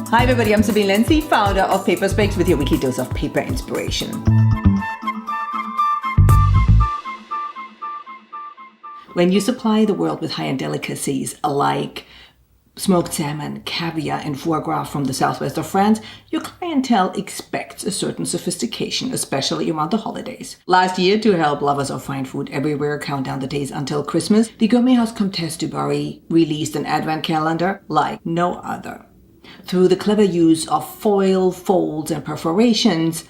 Hi everybody, I'm Sabine Lindsay, founder of PaperSpecs with your weekly dose of paper inspiration. When you supply the world with high-end delicacies like smoked salmon, caviar, and foie gras from the southwest of France, your clientele expects a certain sophistication, especially around the holidays. Last year, to help lovers of fine food everywhere count down the days until Christmas, the gourmet house Comtesse du Barry released an advent calendar like no other. Through the clever use of foil, folds, and perforations,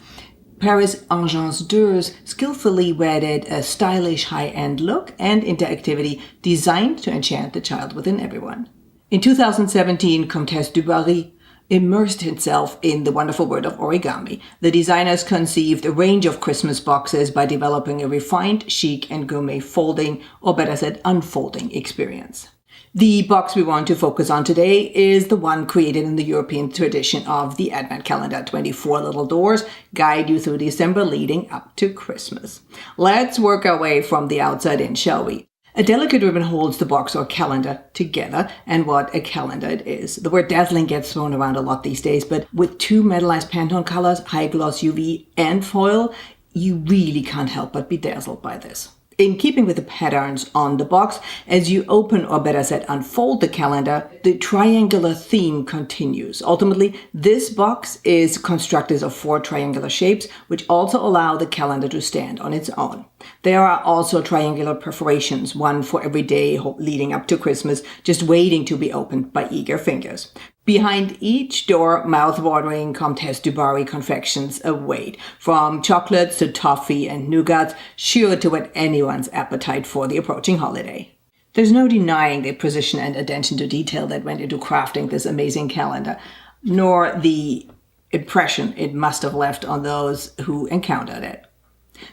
Paris Agence skillfully wedded a stylish high-end look and interactivity designed to enchant the child within everyone. In 2017, Comtesse du Barry immersed itself in the wonderful world of origami. The designers conceived a range of Christmas boxes by developing a refined, chic, and gourmet folding, or better said, unfolding experience. The box we want to focus on today is the one created in the European tradition of the Advent calendar. 24 little doors guide you through December leading up to Christmas. Let's work our way from the outside in, shall we? A delicate ribbon holds the box or calendar together, and what a calendar it is. The word dazzling gets thrown around a lot these days, but with two metallized Pantone colors, high gloss UV, and foil, you really can't help but be dazzled by this. In keeping with the patterns on the box, as you open, or better said, unfold the calendar, the triangular theme continues. Ultimately, this box is constructed of 4 triangular shapes, which also allow the calendar to stand on its own. There are also triangular perforations, one for every day leading up to Christmas, just waiting to be opened by eager fingers. Behind each door, mouth-watering Comtesse du Barry confections await, from chocolates to toffee and nougats, sure to whet anyone's appetite for the approaching holiday. There's no denying the precision and attention to detail that went into crafting this amazing calendar, nor the impression it must have left on those who encountered it.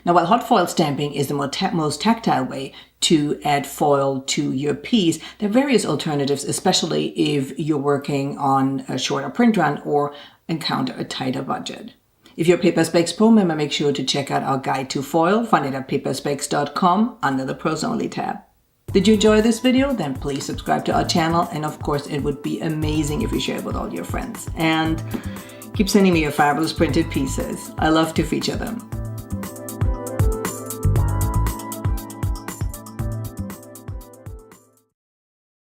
Now, while hot foil stamping is the most tactile way to add foil to your piece, there are various alternatives, especially if you're working on a shorter print run or encounter a tighter budget. If you're a PaperSpecs Pro member, make sure to check out our guide to foil. Find it at paperspecs.com under the Pros Only tab. Did you enjoy this video? Then please subscribe to our channel, and of course it would be amazing if you share it with all your friends. And keep sending me your fabulous printed pieces. I love to feature them.